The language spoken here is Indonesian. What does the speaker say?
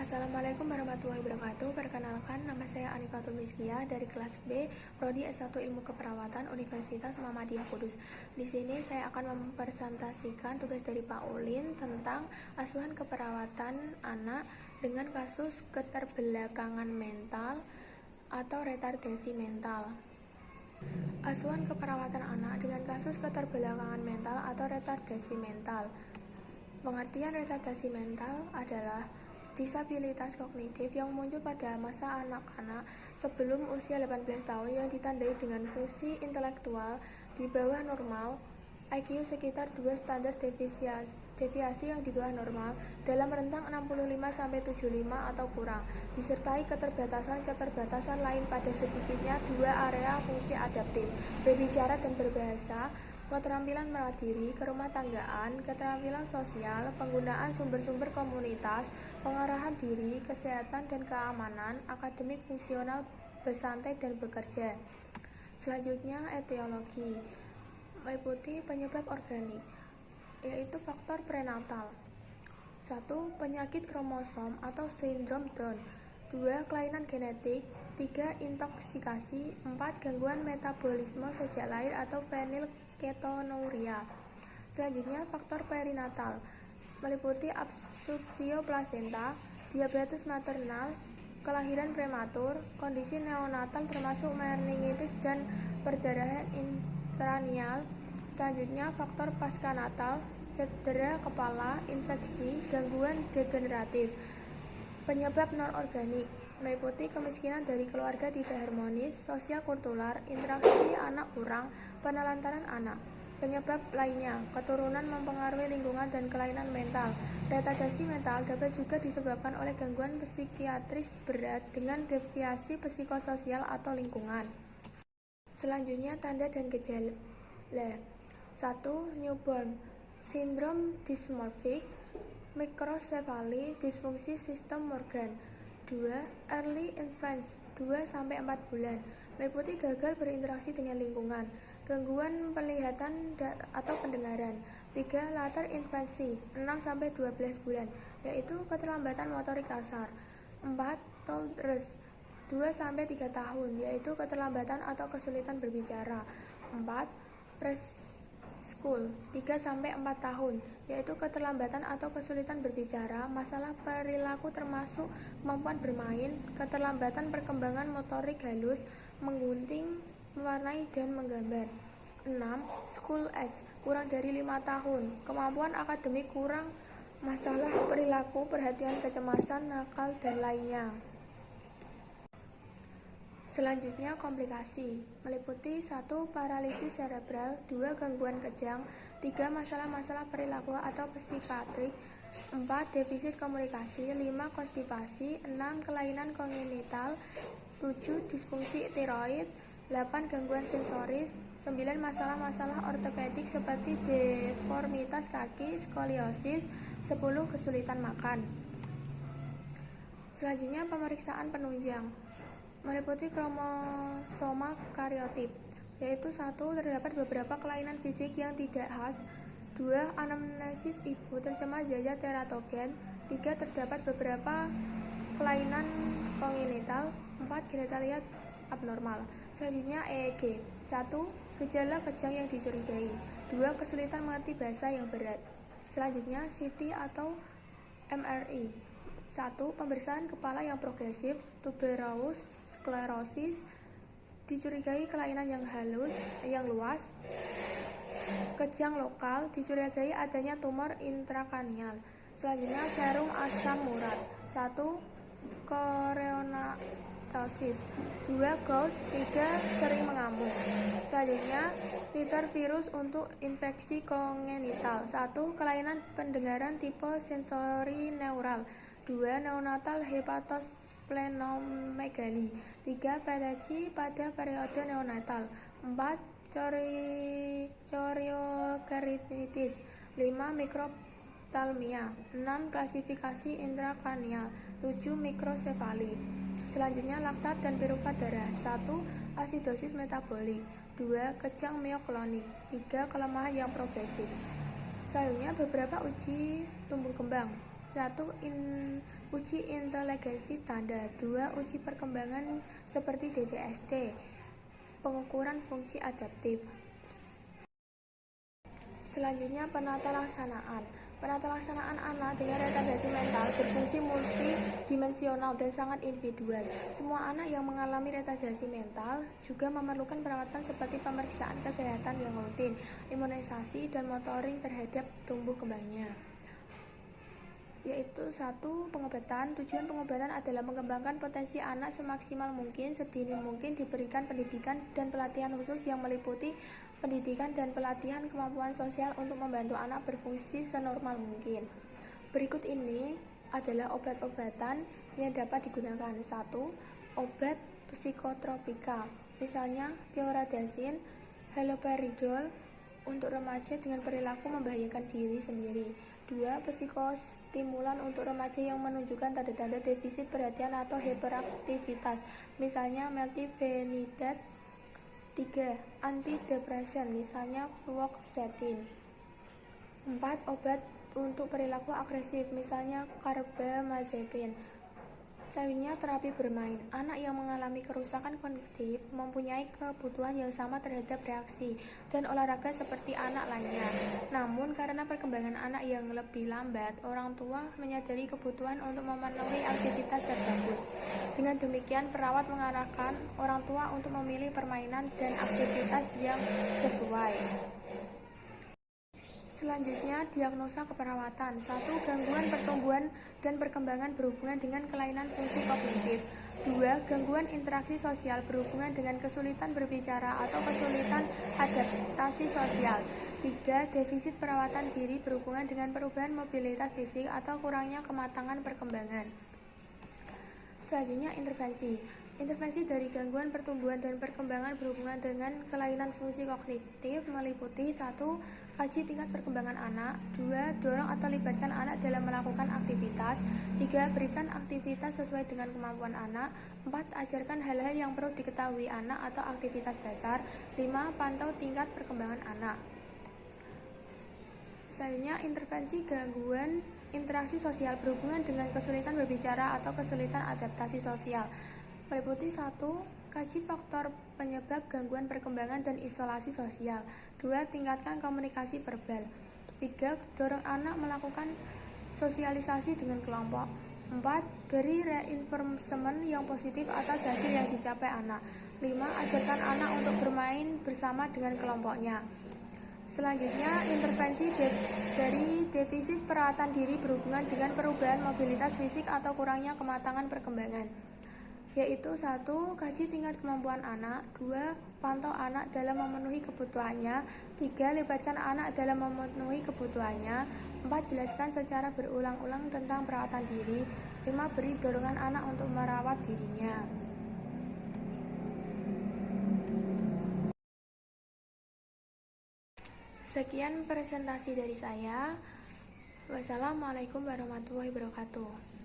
Assalamualaikum warahmatullahi wabarakatuh. Perkenalkan, nama saya Anifatul Mizkiyah dari kelas B, Prodi S1 Ilmu Keperawatan Universitas Muhammadiyah Kudus. Di sini saya akan mempresentasikan tugas dari Pak Ulin tentang asuhan keperawatan anak dengan kasus keterbelakangan mental atau retardasi mental. Asuhan keperawatan anak dengan kasus keterbelakangan mental atau retardasi mental. Pengertian retardasi mental adalah disabilitas kognitif yang muncul pada masa anak-anak sebelum usia 18 tahun yang ditandai dengan fungsi intelektual di bawah normal, IQ sekitar 2 standar deviasi yang di bawah normal dalam rentang 65-75 atau kurang, disertai keterbatasan lain pada sedikitnya 2 area fungsi adaptif, berbicara dan berbahasa, keterampilan merawat diri, kerumah tanggaan, keterampilan sosial, penggunaan sumber-sumber komunitas, pengarahan diri, kesehatan dan keamanan, akademik fungsional, bersantai dan bekerja. Selanjutnya, etiologi meliputi penyebab organik, yaitu faktor prenatal. 1. Penyakit kromosom atau sindrom Down. 2. Kelainan genetik. 3. Intoksikasi. 4. Gangguan metabolisme sejak lahir atau fenilketonuria. Selanjutnya, faktor perinatal meliputi absorpsio plasenta, diabetes maternal, kelahiran prematur, kondisi neonatal termasuk meningitis dan perdarahan intranial. Selanjutnya, faktor paskanatal, cedera kepala, infeksi, gangguan degeneratif. Penyebab non-organik meliputi kemiskinan dari keluarga tidak harmonis, sosial kultural, interaksi anak kurang, penelantaran anak. Penyebab lainnya, keturunan mempengaruhi lingkungan dan kelainan mental. Retardasi mental dapat juga disebabkan oleh gangguan psikiatris berat dengan deviasi psikososial atau lingkungan. Selanjutnya, tanda dan gejala. 1. Newborn syndrome dysmorphic, mikrosefali, disfungsi sistem organ. 2. Early infants 2-4 bulan, meliputi gagal berinteraksi dengan lingkungan, gangguan penglihatan atau pendengaran. 3. Later infancy 6-12 bulan, yaitu keterlambatan motorik kasar. 4. Toddlers 2-3 tahun, yaitu keterlambatan atau kesulitan berbicara. 4. Preschool 3-4 tahun, yaitu keterlambatan atau kesulitan berbicara, masalah perilaku termasuk kemampuan bermain, keterlambatan perkembangan motorik halus, menggunting, mewarnai, dan menggambar. 6. School age kurang dari 5 tahun, kemampuan akademik kurang, masalah perilaku, perhatian, kecemasan, nakal, dan lainnya. Selanjutnya, komplikasi meliputi 1. Paralisis cerebral, 2. Gangguan kejang, 3. Masalah-masalah perilaku atau psikatrik, 4. Defisit komunikasi, 5. Konstipasi, 6. Kelainan kongenital, 7. Disfungsi tiroid, 8. Gangguan sensoris, 9. Masalah-masalah ortopedik seperti deformitas kaki, skoliosis, 10. Kesulitan makan. Selanjutnya, pemeriksaan penunjang meliputi kromosoma kariotip, yaitu 1. Terdapat beberapa kelainan fisik yang tidak khas. 2. Anamnesis ibu tercemar zat teratogen. 3. Terdapat beberapa kelainan kongenital. 4. Genitalia abnormal. Selanjutnya, EEG. 1. Gejala kejang yang dicurigai. 2. Kesulitan mengerti bahasa yang berat. Selanjutnya, CT atau MRI. 1. Pemberian kepala yang progresif, tuberous sklerosis, dicurigai kelainan yang luas, kejang lokal, dicurigai adanya tumor intrakranial. Selanjutnya, serum asam urat. 1. Chorioamnitis, 2. Gout, 3. Sering mengamuk. Selanjutnya, titer virus untuk infeksi kongenital. 1. Kelainan pendengaran tipe sensori neural. 2. Neonatal hepatosplenomegaly. 3. PTC pada periode neonatal. 4. Choriokeratitis. 5. Mikroftalmia. 6. Klasifikasi intrakranial. 7. Mikrosefali. Selanjutnya, laktat dan piruvat darah. 1. Asidosis metabolik. 2. Kejang mioklonik. 3. Kelemahan yang progresif. Selanjutnya, beberapa uji tumbuh kembang. 1. Uji inteligensi standar. 2. Uji perkembangan seperti DTST. Pengukuran fungsi adaptif. Selanjutnya, penata laksanaan. Penata laksanaan anak dengan retardasi mental berfungsi multidimensional dan sangat individual. Semua anak yang mengalami retardasi mental juga memerlukan perawatan seperti pemeriksaan kesehatan yang rutin, imunisasi, dan monitoring terhadap tumbuh kembangnya. Yaitu 1. Pengobatan. Tujuan pengobatan adalah mengembangkan potensi anak semaksimal mungkin, sedini mungkin, diberikan pendidikan dan pelatihan khusus yang meliputi pendidikan dan pelatihan kemampuan sosial untuk membantu anak berfungsi senormal mungkin. Berikut ini adalah obat-obatan yang dapat digunakan. 1. Obat psikotropika, misalnya Thioradazin, haloperidol untuk remaja dengan perilaku membahayakan diri sendiri. 2. Psikostimulan untuk remaja yang menunjukkan tanda-tanda defisit perhatian atau hiperaktivitas, misalnya meltifenidate. 3. Antidepresan, misalnya fluoxetine. 4. Obat untuk perilaku agresif, misalnya carbamazepine. Selanjutnya, terapi bermain. Anak yang mengalami kerusakan kognitif mempunyai kebutuhan yang sama terhadap reaksi dan olahraga seperti anak lainnya. Namun, karena perkembangan anak yang lebih lambat, orang tua menyadari kebutuhan untuk memenuhi aktivitas tersebut. Dengan demikian, perawat mengarahkan orang tua untuk memilih permainan dan aktivitas yang sesuai. Selanjutnya, diagnosa keperawatan. 1. Gangguan pertumbuhan dan perkembangan berhubungan dengan kelainan fungsi kognitif. 2. Gangguan interaksi sosial berhubungan dengan kesulitan berbicara atau kesulitan adaptasi sosial. 3. Defisit perawatan diri berhubungan dengan perubahan mobilitas fisik atau kurangnya kematangan perkembangan. Selanjutnya, intervensi. Intervensi dari gangguan pertumbuhan dan perkembangan berhubungan dengan kelainan fungsi kognitif meliputi 1. Kaji tingkat perkembangan anak. 2. Dorong atau libatkan anak dalam melakukan aktivitas. 3. Berikan aktivitas sesuai dengan kemampuan anak. 4. Ajarkan hal-hal yang perlu diketahui anak atau aktivitas dasar. 5. Pantau tingkat perkembangan anak. Selanjutnya, intervensi gangguan interaksi sosial berhubungan dengan kesulitan berbicara atau kesulitan adaptasi sosial meliputi 1. Kaji faktor penyebab gangguan perkembangan dan isolasi sosial. 2. Tingkatkan komunikasi verbal. 3. Dorong anak melakukan sosialisasi dengan kelompok. 4. Beri reinforcement yang positif atas hasil yang dicapai anak. 5. Ajarkan anak untuk bermain bersama dengan kelompoknya. Selanjutnya, intervensi dari defisit perawatan diri berhubungan dengan perubahan mobilitas fisik atau kurangnya kematangan perkembangan, yaitu 1. Kaji tingkat kemampuan anak. 2. Pantau anak dalam memenuhi kebutuhannya. 3. Libatkan anak dalam memenuhi kebutuhannya. 4. Jelaskan secara berulang-ulang tentang perawatan diri. 5. Beri dorongan anak untuk merawat dirinya. Sekian presentasi dari saya. Wassalamualaikum warahmatullahi wabarakatuh.